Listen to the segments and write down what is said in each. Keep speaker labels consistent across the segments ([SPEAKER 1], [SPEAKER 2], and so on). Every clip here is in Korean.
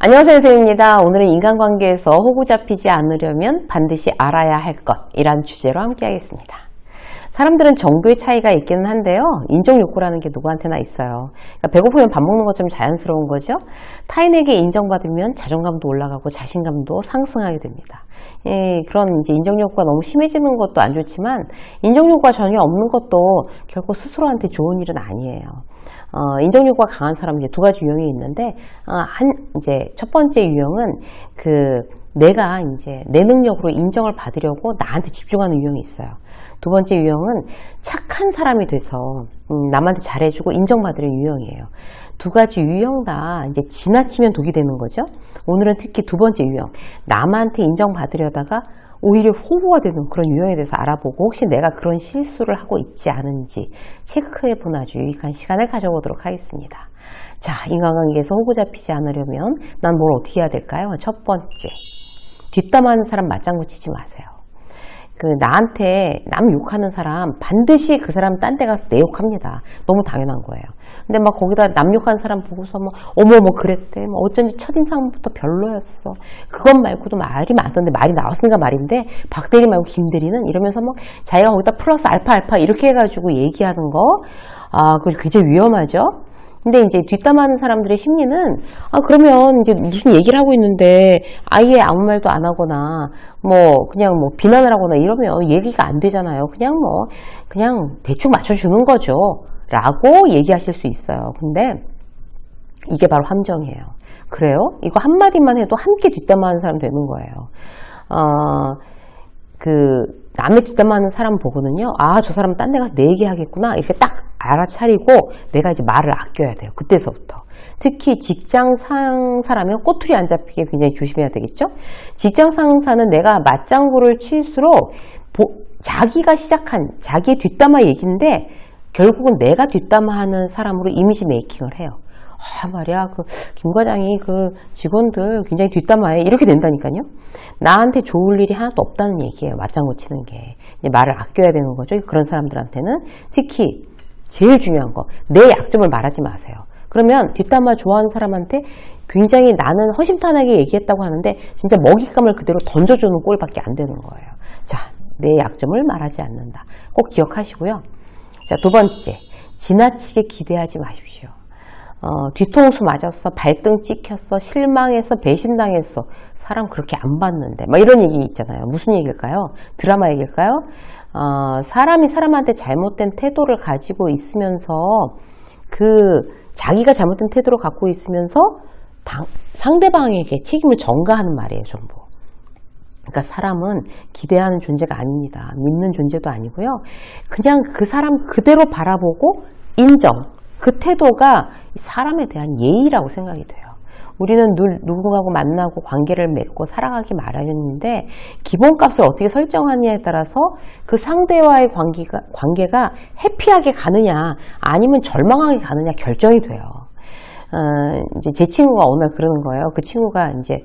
[SPEAKER 1] 안녕하세요, 선생님입니다. 오늘은 인간관계에서 호구 잡히지 않으려면 반드시 알아야 할 것이란 주제로 함께 하겠습니다. 사람들은 정도의 차이가 있기는 한데요. 인정욕구라는 게 누구한테나 있어요. 그러니까 배고프면 밥 먹는 것처럼 자연스러운 거죠. 타인에게 인정받으면 자존감도 올라가고 자신감도 상승하게 됩니다. 그런 이제 인정욕구가 너무 심해지는 것도 안 좋지만 인정욕구가 전혀 없는 것도 결코 스스로한테 좋은 일은 아니에요. 인정욕구가 강한 사람은 이제 두 가지 유형이 있는데, 이제 첫 번째 유형은 내가 이제 내 능력으로 인정을 받으려고 나한테 집중하는 유형이 있어요. 두 번째 유형은 착한 사람이 돼서 남한테 잘해주고 인정받으려는 유형이에요. 두 가지 유형 다 이제 지나치면 독이 되는 거죠. 오늘은 특히 두 번째 유형, 남한테 인정받으려다가 오히려 호구가 되는 그런 유형에 대해서 알아보고 혹시 내가 그런 실수를 하고 있지 않은지 체크해보는 아주 유익한 시간을 가져보도록 하겠습니다. 자, 인간관계에서 호구 잡히지 않으려면 난 뭘 어떻게 해야 될까요? 첫 번째, 뒷담화하는 사람 맞장구 치지 마세요. 나한테 남 욕하는 사람 반드시 그 사람 딴 데 가서 내 욕합니다. 너무 당연한 거예요. 근데 막 거기다 남 욕하는 사람 보고서 어머 그랬대. 어쩐지 첫인상부터 별로였어. 그것 말고도 말이 많던데 말이 나왔으니까 말인데 박대리 말고 김대리는 이러면서 자기가 거기다 플러스 알파 이렇게 해가지고 얘기하는 거. 그거 굉장히 위험하죠. 근데 이제 뒷담화하는 사람들의 심리는 그러면 이제 무슨 얘기를 하고 있는데 아예 아무 말도 안 하거나 그냥 비난을 하거나 이러면 얘기가 안 되잖아요. 그냥 대충 맞춰주는 거죠 라고 얘기하실 수 있어요. 근데 이게 바로 함정이에요. 그래요? 이거 한마디만 해도 함께 뒷담화하는 사람 되는 거예요. 남의 뒷담화하는 사람 보고는요, 저 사람은 딴 데 가서 내 얘기하겠구나 이렇게 딱 알아차리고 내가 이제 말을 아껴야 돼요. 그때서부터. 특히 직장 상사라면 꼬투리 안 잡히게 굉장히 조심해야 되겠죠. 직장 상사는 내가 맞장구를 칠수록 자기가 시작한 자기의 뒷담화 얘기인데 결국은 내가 뒷담화하는 사람으로 이미지 메이킹을 해요. 말이야, 김 과장이 직원들 굉장히 뒷담화해. 이렇게 된다니까요. 나한테 좋을 일이 하나도 없다는 얘기예요. 맞장구 치는 게. 이제 말을 아껴야 되는 거죠. 그런 사람들한테는. 특히, 제일 중요한 거. 내 약점을 말하지 마세요. 그러면 뒷담화 좋아하는 사람한테 굉장히 나는 허심탄회하게 얘기했다고 하는데 진짜 먹잇감을 그대로 던져주는 꼴밖에 안 되는 거예요. 자, 내 약점을 말하지 않는다. 꼭 기억하시고요. 자, 두 번째. 지나치게 기대하지 마십시오. 뒤통수 맞았어, 발등 찍혔어, 실망했어, 배신당했어. 사람 그렇게 안 봤는데. 이런 얘기 있잖아요. 무슨 얘기일까요? 드라마 얘기일까요? 사람이 사람한테 잘못된 태도를 가지고 있으면서 자기가 잘못된 태도를 갖고 있으면서 상대방에게 책임을 전가하는 말이에요, 전부. 그러니까 사람은 기대하는 존재가 아닙니다. 믿는 존재도 아니고요. 그냥 그 사람 그대로 바라보고 인정. 그 태도가 사람에 대한 예의라고 생각이 돼요. 우리는 누군가하고 만나고 관계를 맺고 살아가기 마련인데 기본값을 어떻게 설정하느냐에 따라서 그 상대와의 관계가 해피하게 가느냐 아니면 절망하게 가느냐 결정이 돼요. 이제 제 친구가 어느 날 그러는 거예요. 그 친구가 이제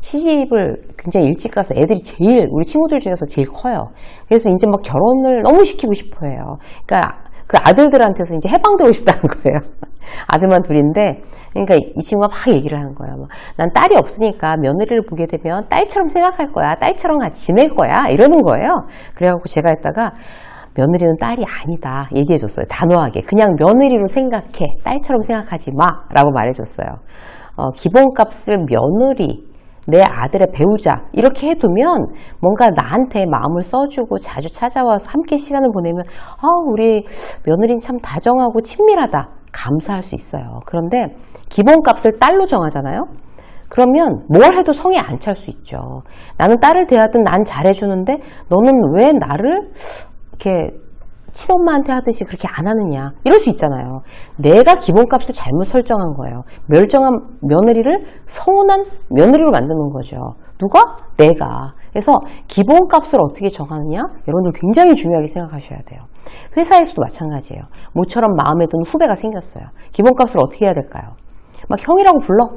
[SPEAKER 1] 시집을 굉장히 일찍 가서 애들이 우리 친구들 중에서 제일 커요. 그래서 이제 결혼을 너무 시키고 싶어 해요. 그러니까 그 아들들한테서 이제 해방되고 싶다는 거예요. 아들만 둘인데, 그러니까 이 친구가 막 얘기를 하는 거예요. 난 딸이 없으니까 며느리를 보게 되면 딸처럼 생각할 거야. 딸처럼 같이 지낼 거야. 이러는 거예요. 그래갖고 제가 했다가 며느리는 딸이 아니다. 얘기해줬어요. 단호하게. 그냥 며느리로 생각해. 딸처럼 생각하지 마. 라고 말해줬어요. 기본값을 며느리, 내 아들의 배우자 이렇게 해두면 뭔가 나한테 마음을 써주고 자주 찾아와서 함께 시간을 보내면 우리 며느리는 참 다정하고 친밀하다 감사할 수 있어요. 그런데 기본값을 딸로 정하잖아요. 그러면 뭘 해도 성에 안 찰 수 있죠. 나는 딸을 대하든 난 잘해주는데 너는 왜 나를 이렇게 친엄마한테 하듯이 그렇게 안 하느냐 이럴 수 있잖아요. 내가 기본값을 잘못 설정한 거예요. 멸정한 며느리를 서운한 며느리로 만드는 거죠. 누가? 내가. 그래서 기본값을 어떻게 정하느냐 여러분들 굉장히 중요하게 생각하셔야 돼요. 회사에서도 마찬가지예요. 모처럼 마음에 드는 후배가 생겼어요. 기본값을 어떻게 해야 될까요? 형이라고 불러.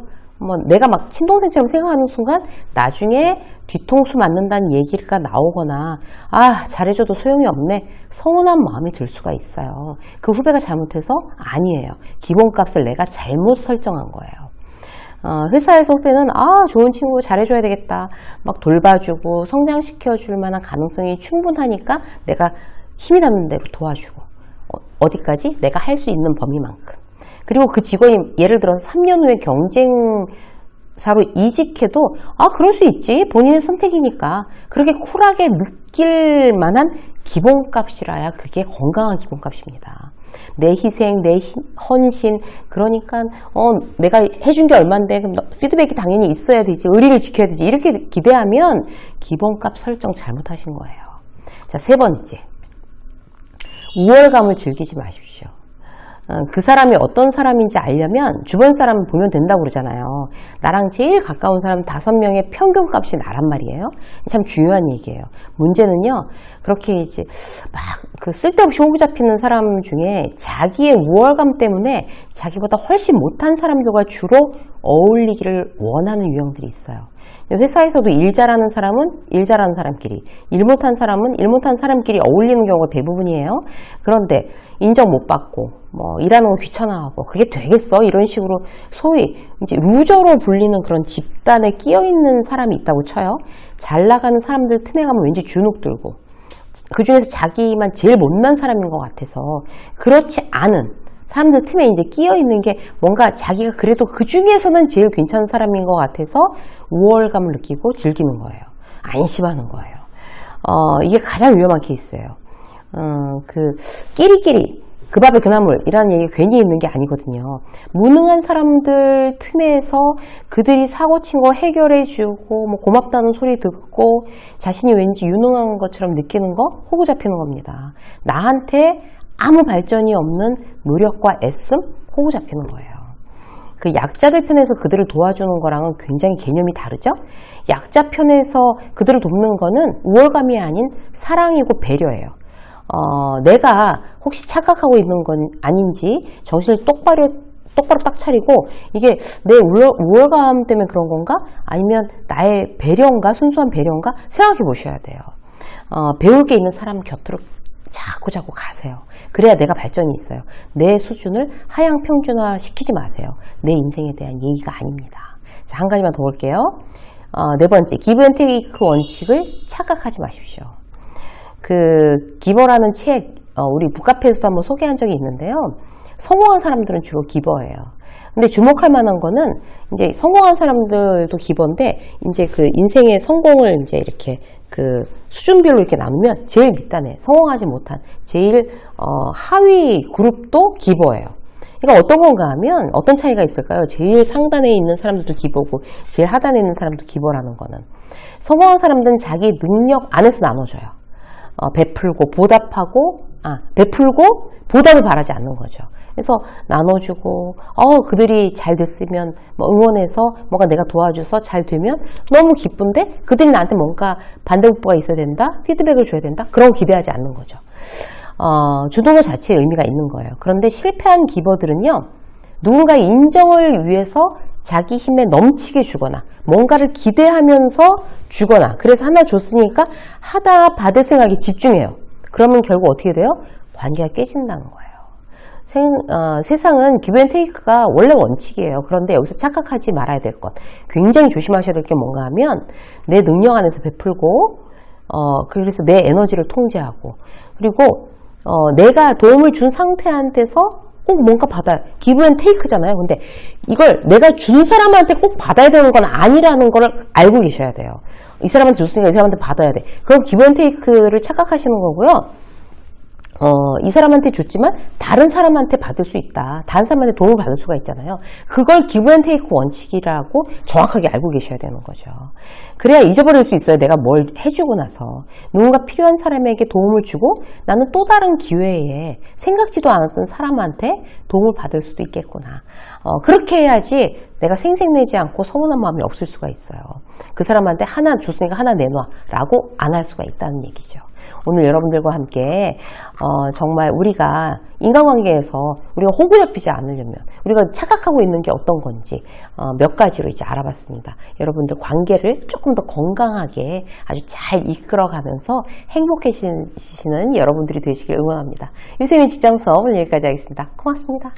[SPEAKER 1] 내가 친동생처럼 생각하는 순간 나중에 뒤통수 맞는다는 얘기가 나오거나 잘해줘도 소용이 없네 서운한 마음이 들 수가 있어요. 그 후배가 잘못해서 아니에요. 기본값을 내가 잘못 설정한 거예요. 회사에서 후배는 좋은 친구 잘해줘야 되겠다. 막 돌봐주고 성장시켜줄 만한 가능성이 충분하니까 내가 힘이 닿는 대로 도와주고 어디까지? 내가 할 수 있는 범위만큼. 그리고 그 직원이 예를 들어서 3년 후에 경쟁사로 이직해도 그럴 수 있지. 본인의 선택이니까. 그렇게 쿨하게 느낄 만한 기본값이라야 그게 건강한 기본값입니다. 내 희생, 내 헌신, 그러니까 내가 해준 게 얼만데 그럼 피드백이 당연히 있어야 되지, 의리를 지켜야 되지, 이렇게 기대하면 기본값 설정 잘못하신 거예요. 자, 세 번째, 우월감을 즐기지 마십시오. 그 사람이 어떤 사람인지 알려면 주변 사람을 보면 된다고 그러잖아요. 나랑 제일 가까운 사람 5명의 평균값이 나란 말이에요. 참 중요한 얘기예요. 문제는요, 그렇게 이제 막 그 쓸데없이 호구 잡히는 사람 중에 자기의 우월감 때문에 자기보다 훨씬 못한 사람들과 주로 어울리기를 원하는 유형들이 있어요. 회사에서도 일 잘하는 사람은 일 잘하는 사람끼리, 일 못한 사람은 일 못한 사람끼리 어울리는 경우가 대부분이에요. 그런데 인정 못 받고 일하는 거 귀찮아하고 그게 되겠어? 이런 식으로 소위 이제 루저로 불리는 그런 집단에 끼어 있는 사람이 있다고 쳐요. 잘 나가는 사람들 틈에 가면 왠지 주눅 들고 그 중에서 자기만 제일 못난 사람인 것 같아서 그렇지 않은 사람들 틈에 이제 끼어 있는 게 뭔가 자기가 그래도 그 중에서는 제일 괜찮은 사람인 것 같아서 우월감을 느끼고 즐기는 거예요. 안심하는 거예요. 이게 가장 위험한 케이스예요. 끼리끼리 그 밥에 그 나물이라는 얘기가 괜히 있는 게 아니거든요. 무능한 사람들 틈에서 그들이 사고 친 거 해결해주고 고맙다는 소리 듣고 자신이 왠지 유능한 것처럼 느끼는 거 호구 잡히는 겁니다. 나한테 아무 발전이 없는 노력과 애씀 호구 잡히는 거예요. 그 약자들 편에서 그들을 도와주는 거랑은 굉장히 개념이 다르죠? 약자 편에서 그들을 돕는 거는 우월감이 아닌 사랑이고 배려예요. 내가 혹시 착각하고 있는 건 아닌지 정신을 똑바로 딱 차리고 이게 내 우월감 때문에 그런 건가? 아니면 나의 배려인가? 순수한 배려인가? 생각해 보셔야 돼요. 배울 게 있는 사람 곁으로 자꾸 가세요. 그래야 내가 발전이 있어요. 내 수준을 하향 평준화 시키지 마세요. 내 인생에 대한 얘기가 아닙니다. 자, 한 가지만 더 볼게요. 네 번째, 기브 앤 테이크 원칙을 착각하지 마십시오. 그 기버라는 책 우리 북카페에서도 한번 소개한 적이 있는데요. 성공한 사람들은 주로 기버예요. 근데 주목할 만한 거는 이제 성공한 사람들도 기버인데 이제 그 인생의 성공을 이제 이렇게 그 수준별로 이렇게 나누면 제일 밑단에 성공하지 못한 제일 하위 그룹도 기버예요. 그러니까 어떤 건가 하면 어떤 차이가 있을까요? 제일 상단에 있는 사람들도 기버고 제일 하단에 있는 사람도 기버라는 거는 성공한 사람들은 자기 능력 안에서 나눠줘요. 베풀고 보답을 바라지 않는 거죠. 그래서 나눠주고 그들이 잘 됐으면 응원해서 뭔가 내가 도와줘서 잘 되면 너무 기쁜데 그들이 나한테 뭔가 반대급부가 있어야 된다, 피드백을 줘야 된다, 그런 거 기대하지 않는 거죠. 주동어 자체의 의미가 있는 거예요. 그런데 실패한 기버들은요, 누군가의 인정을 위해서 자기 힘에 넘치게 주거나 뭔가를 기대하면서 주거나 그래서 하나 줬으니까 하다 받을 생각에 집중해요. 그러면 결국 어떻게 돼요? 관계가 깨진다는 거예요. 세상은 기브 앤 테이크가 원래 원칙이에요. 그런데 여기서 착각하지 말아야 될 것, 굉장히 조심하셔야 될 게 뭔가 하면 내 능력 안에서 베풀고 그래서 내 에너지를 통제하고 그리고 내가 도움을 준 상태한테서 꼭 뭔가 받아요. 기브 앤 테이크잖아요. 근데 이걸 내가 준 사람한테 꼭 받아야 되는 건 아니라는 걸 알고 계셔야 돼요. 이 사람한테 줬으니까 이 사람한테 받아야 돼. 그럼 기브 앤 테이크를 착각하시는 거고요. 이 사람한테 줬지만 다른 사람한테 받을 수 있다. 다른 사람한테 도움을 받을 수가 있잖아요. 그걸 기브 앤 테이크 원칙이라고 정확하게 알고 계셔야 되는 거죠. 그래야 잊어버릴 수 있어요. 내가 뭘 해주고 나서. 누군가 필요한 사람에게 도움을 주고 나는 또 다른 기회에 생각지도 않았던 사람한테 도움을 받을 수도 있겠구나. 그렇게 해야지 내가 생색내지 않고 서운한 마음이 없을 수가 있어요. 그 사람한테 하나 줬으니까 하나 내놔 라고 안 할 수가 있다는 얘기죠. 오늘 여러분들과 함께 정말 우리가 인간관계에서 우리가 호구 잡히지 않으려면 우리가 착각하고 있는 게 어떤 건지 몇 가지로 이제 알아봤습니다. 여러분들 관계를 조금 더 건강하게 아주 잘 이끌어가면서 행복해지시는 여러분들이 되시길 응원합니다. 유세민 직장 수업 오늘 여기까지 하겠습니다. 고맙습니다.